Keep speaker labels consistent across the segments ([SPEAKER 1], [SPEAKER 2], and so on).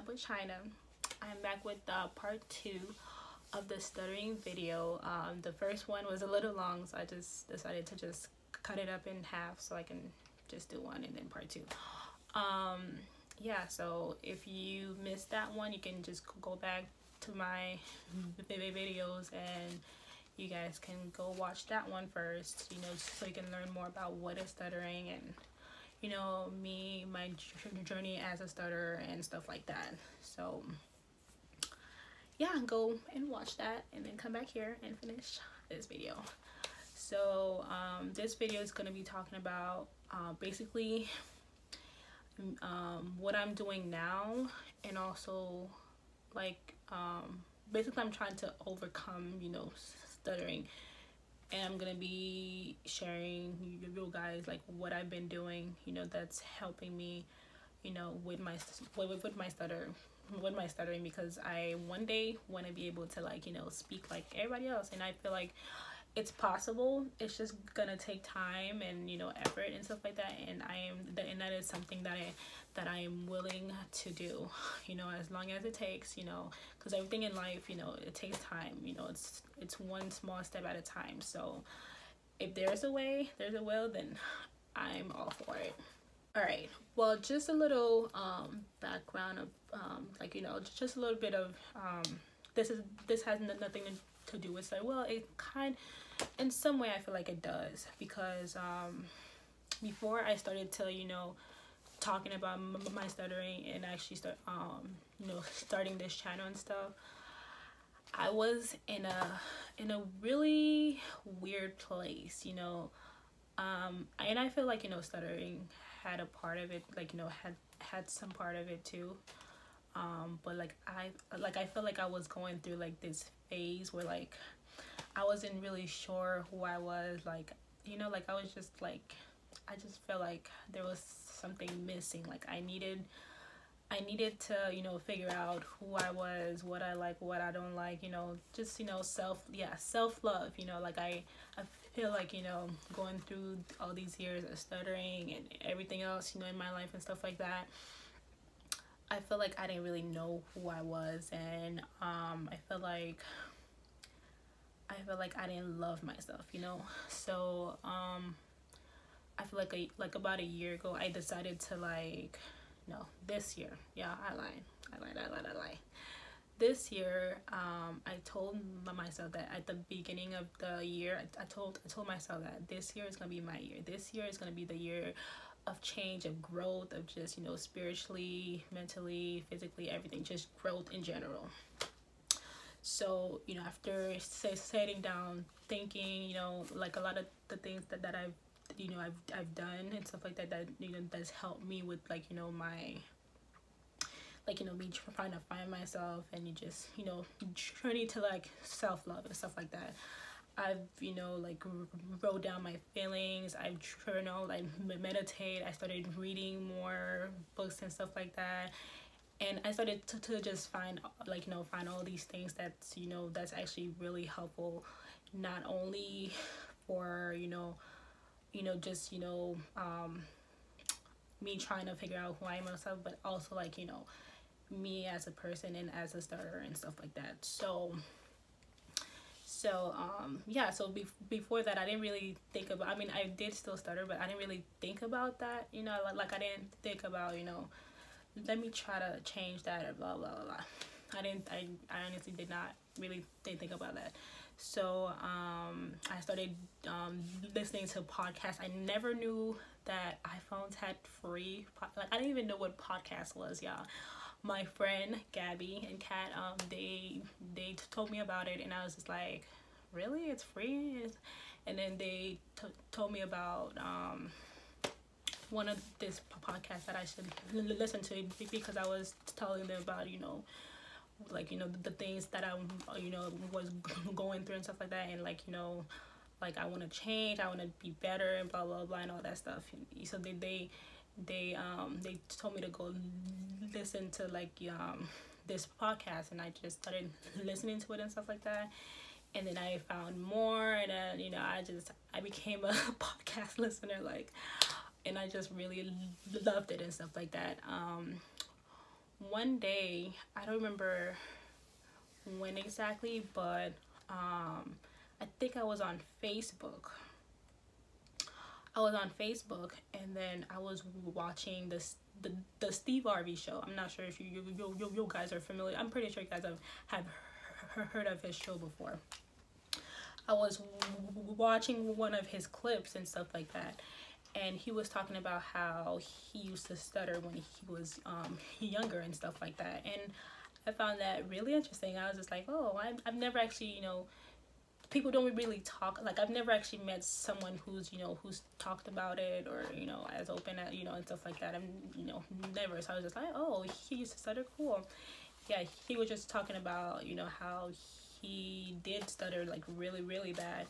[SPEAKER 1] up with China? I'm back with part 2 of the stuttering video. The first one was a little long, so I just decided to just cut it up in half so I can just do one and then part 2. Yeah, so if you missed that one, you can just go back to my videos and you guys can go watch that one first, you know, so you can learn more about what is stuttering and, you know, me, my journey as a stutterer and stuff like that. So yeah, go and watch that and then come back here and finish this video. So this video is going to be talking about basically what I'm doing now, and also like basically I'm trying to overcome, you know, stuttering, and I'm gonna be sharing you guys like what I've been doing, you know, that's helping me, you know, with my stuttering, because I one day want to be able to, like, you know, speak like everybody else, and I feel like it's possible. It's just gonna take time and, you know, effort and stuff like that, and that is something that I am willing to do, you know, as long as it takes, you know, because everything in life, you know, it takes time, you know, it's one small step at a time. So if there's a way, there's a will, then I'm all for it. All right, well, just a little background of like, you know, just a little bit of this has nothing to do with stuttering. Well, it kind, in some way I feel like it does, because before I started to, you know, talking about my stuttering and actually start you know, starting this channel and stuff, I was in a really weird place, you know, and I feel like, you know, stuttering had a part of it, like, you know, had some part of it too, but like I feel like I was going through like this phase where like I wasn't really sure who I was, like, you know, like I was just like, I just felt like there was something missing, like I needed to, you know, figure out who I was, what I like, what I don't like, you know, just, you know, self-love, you know, like I feel like, you know, going through all these years of stuttering and everything else, you know, in my life and stuff like that, I feel like I didn't really know who I was, and I feel like I didn't love myself, you know. So I feel like about a year ago I decided to, like, no, this year, yeah, I lied. This year, I told myself that at the beginning of the year, I told myself that this year is gonna be my year. This year is gonna be the year of change, of growth, of just, you know, spiritually, mentally, physically, everything, just growth in general. So, you know, after sitting down, thinking, you know, like a lot of the things that I've, you know, I've done and stuff like that, that, you know, that's helped me with, like, you know, my, like, you know, me trying to find myself, and you just, you know, journey to like self-love and stuff like that. I've, you know, like wrote down my feelings, I've journaled, I meditate, I started reading more books and stuff like that, and I started to just find, like, you know, find all these things that's, you know, that's actually really helpful, not only for, you know, just, you know, me trying to figure out who I am myself, but also, like, you know, me as a person and as a stutterer and stuff like that. So yeah, so before that I didn't really think about, I mean, I did still stutter, but I didn't really think about that, you know, like I didn't think about, you know, let me try to change that or blah blah blah. I honestly did not really think about that. So I started listening to podcasts. I never knew that iPhones had free like, I didn't even know what podcast was, y'all. My friend Gabby and Kat, they told me about it, and I was just like, really, it's free? And then they told me about one of this podcast that I should listen to, because I was telling them about, you know, like, you know, the things that I, you know, was going through and stuff like that, and, like, you know, like I want to change, I want to be better and blah blah blah and all that stuff. So they told me to go listen to, like, this podcast, and I just started listening to it and stuff like that, and then I found more, and then, you know, I became a podcast listener, like, and I just really loved it and stuff like that. one day, I don't remember when exactly, but I think I was on Facebook. And then I was watching the Steve Harvey show. I'm not sure if you guys are familiar. I'm pretty sure you guys have heard of his show before. I was watching one of his clips and stuff like that, and he was talking about how he used to stutter when he was younger and stuff like that. And I found that really interesting. I was just like, oh, I've never actually, people don't really talk, like I've never actually met someone who's talked about it, or as open as and stuff like that. I'm never. So I was just like, oh, he used to stutter, cool. Yeah, he was just talking about how he did stutter like really, really bad,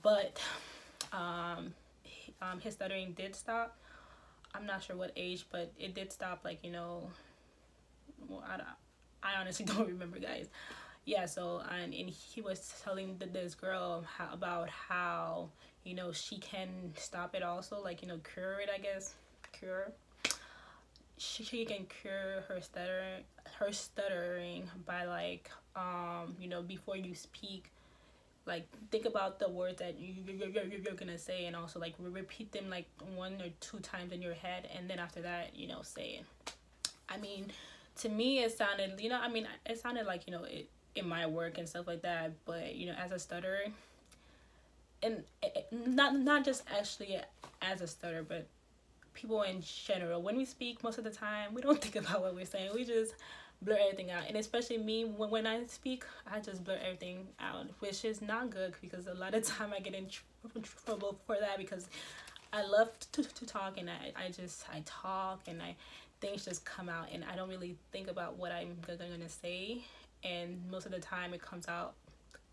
[SPEAKER 1] but his stuttering did stop. I'm not sure what age, but it did stop, like well, I honestly don't remember, guys. Yeah, so and he was telling this girl about how she can stop it also, like cure it, I guess. Cure, she can cure her stuttering by like before you speak, like think about the words that you're gonna say, and also like repeat them like 1 or 2 times in your head, and then after that say it. I mean, to me it sounded it sounded like it in my work and stuff like that, but as a stutterer, and not just actually as a stutterer, but people in general, when we speak, most of the time we don't think about what we're saying. We just blur everything out, and especially me, when I speak, I just blur everything out, which is not good, because a lot of time I get in trouble for that, because I love to talk, and I talk, and things just come out, and I don't really think about what I'm gonna say, and most of the time it comes out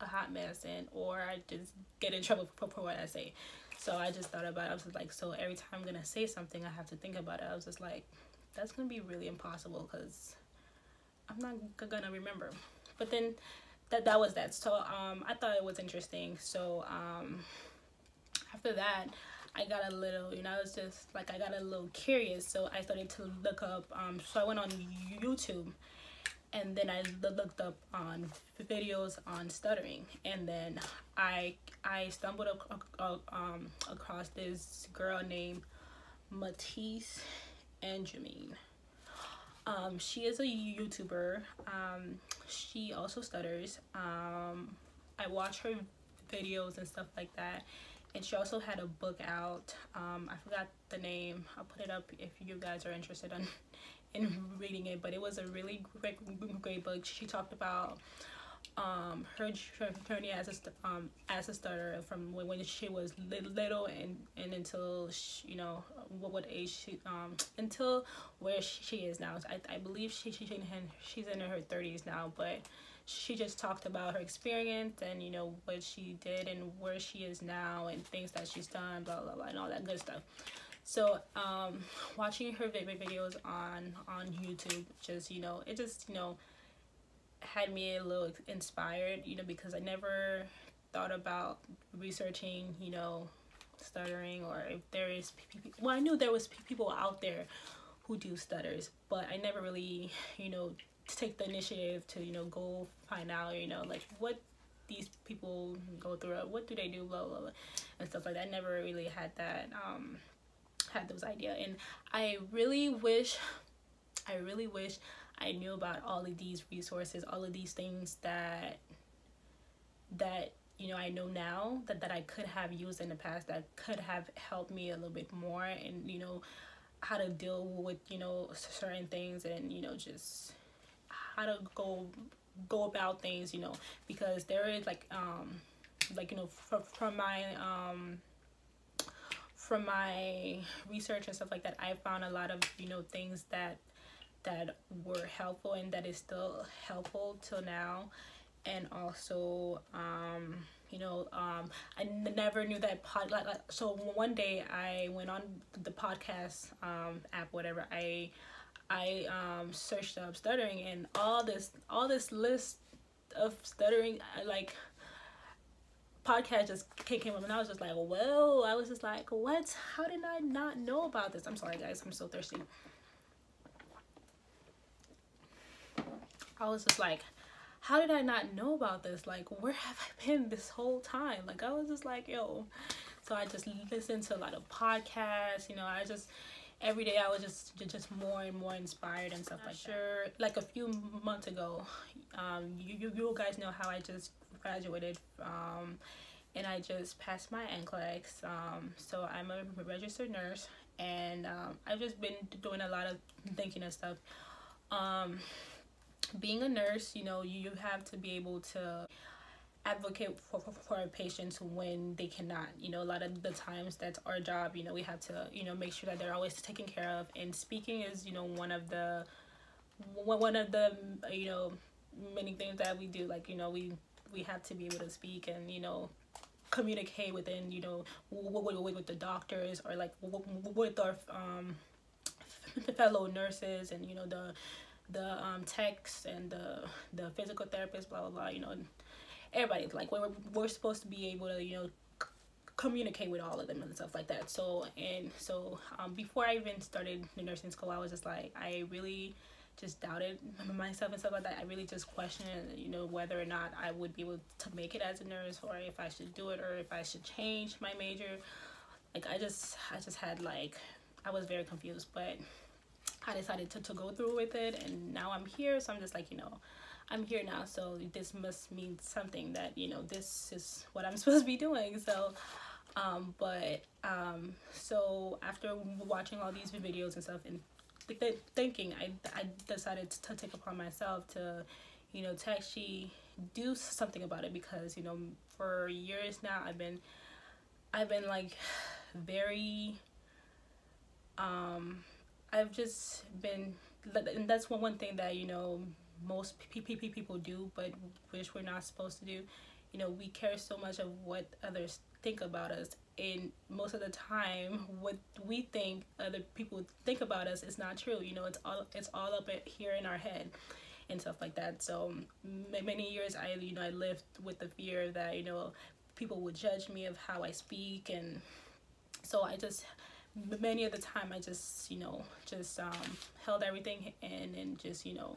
[SPEAKER 1] a hot mess, and or I just get in trouble for what I say. So I just thought about it. I was just like, so every time I'm gonna say something, I have to think about it. I was just like, that's gonna be really impossible, because I'm not gonna remember. But then that was that. So I thought it was interesting. So after that, I got a little, I was just like, I got a little curious, so I started to look up. So I went on YouTube, and then I looked up on videos on stuttering, and then I stumbled across this girl named Matisse and Jameen. She is a YouTuber. She also stutters. I watch her videos and stuff like that, and she also had a book out. I forgot the name. I'll put it up if you guys are interested in reading it, but it was a really great book. She talked about her journey as a stutterer, from when she was little and until what age she until where she is now. I believe she's in her 30s now, but she just talked about her experience, and what she did and where she is now, and things that she's done, blah blah blah, and all that good stuff. So watching her videos on YouTube, just it just had me a little inspired, because I never thought about researching stuttering, or if there is well, I knew there was people out there who do stutters, but I never really take the initiative to go find out like what these people go through, what do they do, blah blah blah, and stuff like that. I never really had that had those ideas, and I really wish I knew about all of these resources, all of these things that I know now, that I could have used in the past, that could have helped me a little bit more, and how to deal with certain things, and just how to go about things, because there is like from my research and stuff like that, I found a lot of things that were helpful, and that is still helpful till now. And also I never knew that so one day I went on the podcast app, whatever, I searched up stuttering, and all this list of stuttering like podcast just came up, and I was just like, whoa, I was just like, what, how did I not know about this? I'm sorry guys, I'm so thirsty. I was just like, how did I not know about this? Like, where have I been this whole time? Like, I was just like, yo. So I just listened to a lot of podcasts, you know. I just, every day I was just more and more inspired and stuff like that. Sure, like a few months ago, you guys know how I just graduated, and I just passed my NCLEX. So I'm a registered nurse, and I've just been doing a lot of thinking and stuff. Being a nurse, you know, you have to be able to advocate for our patients when they cannot. You know, a lot of the times that's our job. You know, we have to, you know, make sure that they're always taken care of. And speaking is, you know, one of the you know, many things that we do. Like, you know, we have to be able to speak and, you know, communicate within, you know, with the doctors, or like with our fellow nurses, and, you know, the techs and the physical therapists, blah blah blah. You know, and everybody, like, we're supposed to be able to, you know, communicate with all of them and stuff like that. So before I even started the nursing school, I was just like, I really just doubted myself and stuff like that. I really just questioned, you know, whether or not I would be able to make it as a nurse, or if I should do it, or if I should change my major. Like, I just had, like, I was very confused, but I decided to go through with it, and now I'm here. So I'm just like, you know, I'm here now, so this must mean something, that, you know, this is what I'm supposed to be doing. So so after watching all these videos and stuff, and thinking, I decided to take upon myself to, you know, to actually do something about it. Because, you know, for years now I've been like very I've just been, and that's one thing that, you know, most people do, but which we're not supposed to do. You know, we care so much of what others think about us, and most of the time what we think other people think about us is not true. You know, it's all up here in our head and stuff like that. So many years I lived with the fear that, you know, people would judge me of how I speak. And so I just, many of the time I just, you know, held everything in, and just, you know,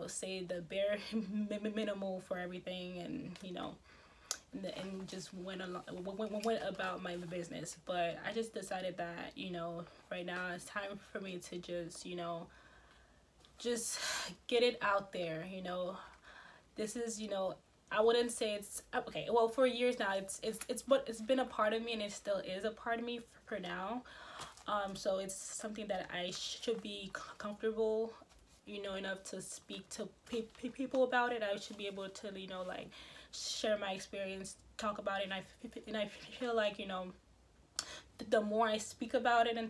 [SPEAKER 1] say the bare minimal for everything, and, you know, and just went about my business. But I just decided that, you know, right now it's time for me to just, you know, just get it out there. You know, this is, you know, I wouldn't say it's okay. Well, for years now, it's been a part of me, and it still is a part of me for now. So it's something that I should be comfortable, you know, enough to speak to people about it. I should be able to, you know, like, share my experience, talk about it. And I feel like, you know, the more I speak about it and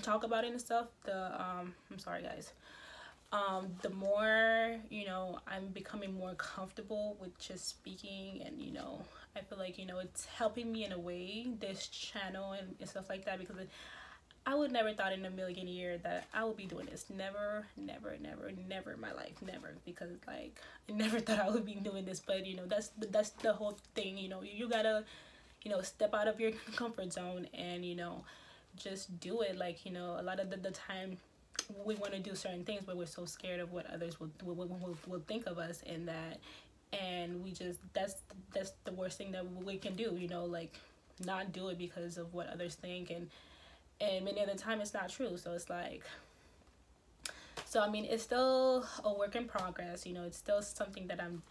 [SPEAKER 1] talk about it and stuff, I'm sorry guys, the more, you know, I'm becoming more comfortable with just speaking. And, you know, I feel like, you know, it's helping me in a way, this channel and stuff like that, because I would never thought in a million years that I would be doing this. Never in my life, never. Because, like, I never thought I would be doing this. But, you know, that's the whole thing. You know, you gotta, you know, step out of your comfort zone and, you know, just do it. Like, you know, a lot of the time we want to do certain things, but we're so scared of what others will think of us, and we just, that's the worst thing that we can do, you know, like, not do it because of what others think. And many of the time it's not true. So it's like, so I mean, it's still a work in progress. You know, it's still something that I'm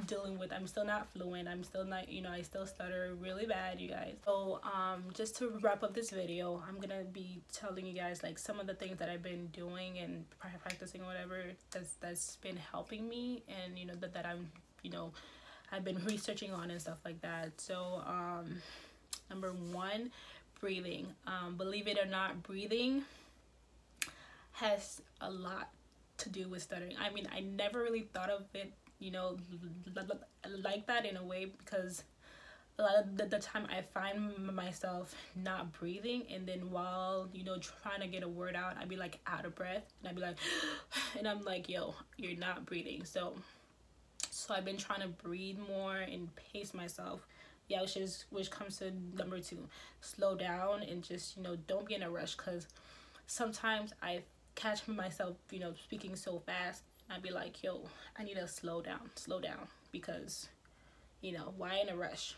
[SPEAKER 1] dealing with. I'm still not fluent. I'm still not, you know, I still stutter really bad, you guys. So just to wrap up this video, I'm gonna be telling you guys, like, some of the things that I've been doing and practicing, or whatever, that's been helping me, and, you know, that I'm, you know, I've been researching on and stuff like that. So number one, breathing. Believe it or not, breathing has a lot to do with stuttering. I mean, I never really thought of it, you know, like that, in a way, because a lot of the time I find myself not breathing, and then while, you know, trying to get a word out, I'd be like out of breath, and I'd be like and I'm like, yo, you're not breathing. So I've been trying to breathe more and pace myself. Yeah, which comes to number two, slow down, and just, you know, don't be in a rush, because sometimes I catch myself, you know, speaking so fast, I'd be like, yo, I need to slow down, because, why in a rush?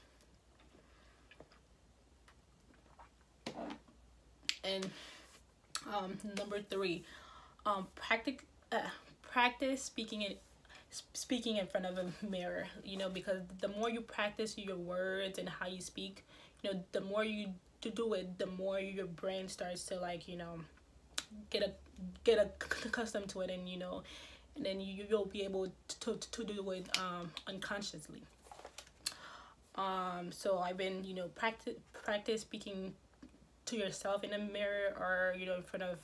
[SPEAKER 1] And number three, practice practice speaking in front of a mirror, because the more you practice your words and how you speak, the more you do it, the more your brain starts to, like, get a get accustomed to it, and then you'll be able to do it unconsciously. So I've been, practice speaking to yourself in a mirror, or in front of,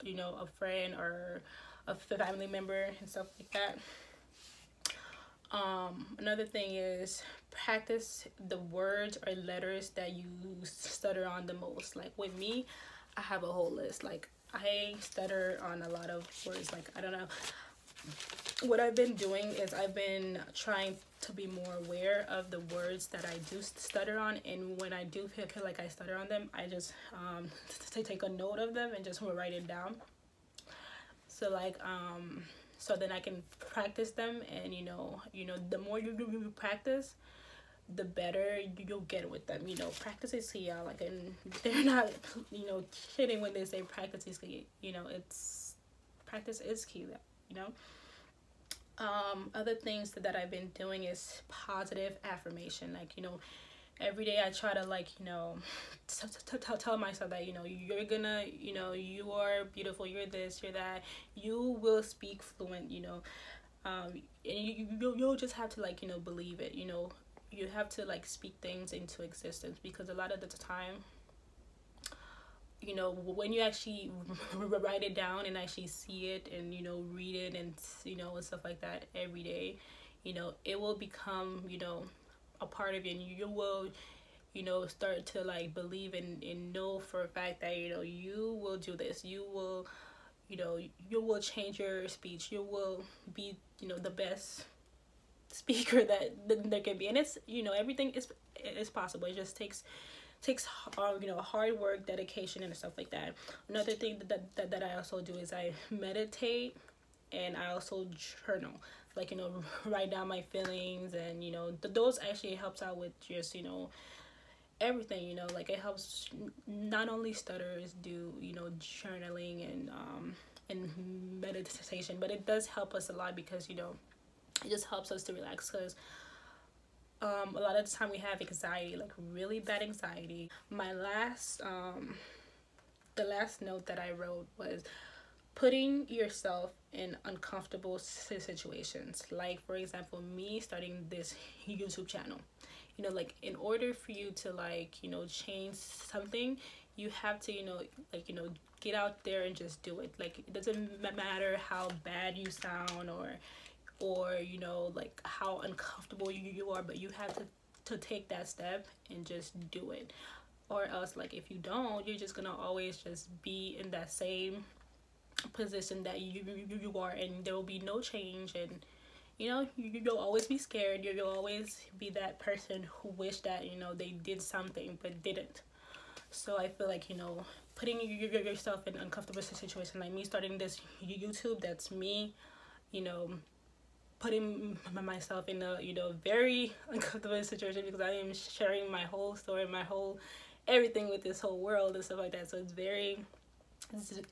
[SPEAKER 1] a friend or a family member and stuff like that. Another thing is practice the words or letters that you stutter on the most. Like with me, I have a whole list. Like I stutter on a lot of words. Like, I don't know. What I've been doing is I've been trying to be more aware of the words that I do stutter on, and when I do feel like I stutter on them, I just to take a note of them and just write it down. So like so then I can practice them, and the more you practice, the better you'll get with them. Practice is key, y'all. Like, and they're not kidding when they say practice is key. It's practice is key, Other things that I've been doing is positive affirmation. Like, every day I try to, like, tell myself that, you're gonna, you are beautiful, you're this, you're that, you will speak fluent, and you'll just have to, like, believe it. You have to, like, speak things into existence, because a lot of the time, when you actually write it down and actually see it and read it and and stuff like that every day, it will become a part of you, and you will start to, like, believe and know for a fact that you will do this. You will you will change your speech. You will be the best speaker that there can be. And it's everything is possible. It just takes hard work, dedication, and stuff like that. Another thing that I also do is I meditate, and I also journal. Like, write down my feelings, and those actually helps out with just everything. Like, it helps not only stutters do journaling and meditation, but it does help us a lot, because it just helps us to relax, because a lot of the time we have anxiety, like really bad anxiety. My last the last note that I wrote was putting yourself in uncomfortable situations. Like, for example, me starting this YouTube channel, like, in order for you to, like, change something, you have to like, get out there and just do it. Like, it doesn't matter how bad you sound, or like how uncomfortable you are, but you have to take that step and just do it. Or else, like, if you don't, you're just gonna always just be in that same position that you are, and there will be no change. And you'll always be scared. You'll always be that person who wished that they did something but didn't. So I feel like putting yourself in an uncomfortable situation, like me starting this YouTube, that's me putting myself in a very uncomfortable situation, because I am sharing my whole story, my whole everything with this whole world and stuff like that. So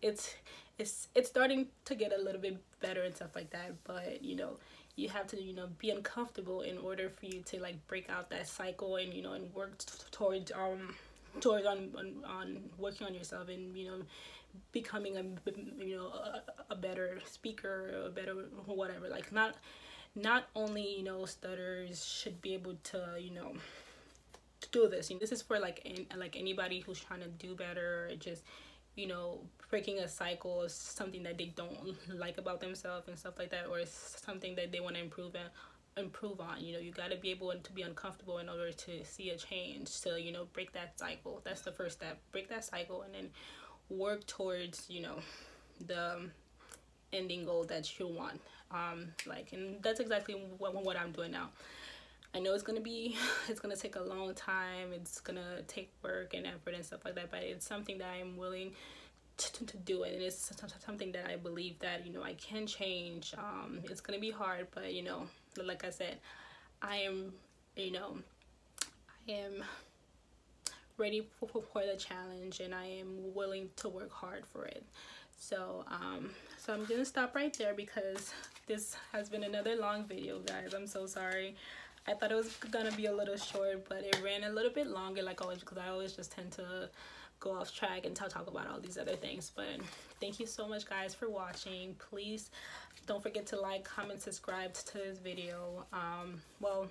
[SPEAKER 1] it's starting to get a little bit better and stuff like that. But you have to be uncomfortable in order for you to, like, break out that cycle, and and work towards on working on yourself, and becoming a better speaker, or a better whatever. Like, not only stutters should be able to to do this. This is for like anybody who's trying to do better, or just breaking a cycle of something that they don't like about themselves and stuff like that, or something that they want to improve on. You got to be able to be uncomfortable in order to see a change, to break that cycle. That's the first step. Break that cycle, and then work towards the ending goal that you want. And that's exactly what I'm doing now. I know it's gonna take a long time. It's gonna take work and effort and stuff like that, but it's something that I'm willing to do it, and it's something that I believe that, you know, I can change. It's gonna be hard, but, you know, like I said, I am, you know, I am ready for the challenge, and I am willing to work hard for it. So so I'm gonna stop right there because this has been another long video, guys. I'm so sorry. I thought it was gonna be a little short, but it ran a little bit longer, like always, because I always just tend to go off track and talk about all these other things. But thank you so much, guys, for watching. Please don't forget to like, comment, subscribe to this video. Well,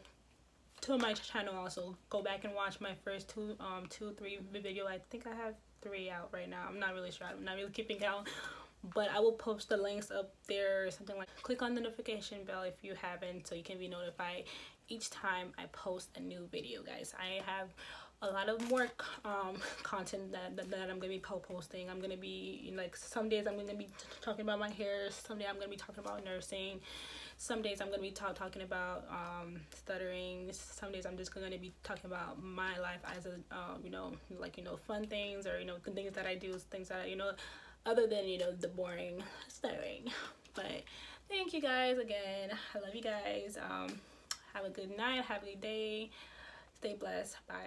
[SPEAKER 1] to my channel also. Go back and watch my first two, 3 video. I think I have 3 out right now. I'm not really sure. I'm not really keeping count, but I will post the links up there or something like. Click on the notification bell if you haven't, so you can be notified each time I post a new video, guys. I have a lot of more content that I'm gonna be posting. I'm gonna be, like, some days I'm gonna be talking about my hair, some days I'm gonna be talking about nursing, some days I'm gonna be talking about stuttering, some days I'm just gonna be talking about my life as a you know, like, you know, fun things, or, you know, things that I do, things that, you know, other than, you know, the boring stuttering. But thank you guys again. I love you guys. Have a good night, have a good day, stay blessed, bye.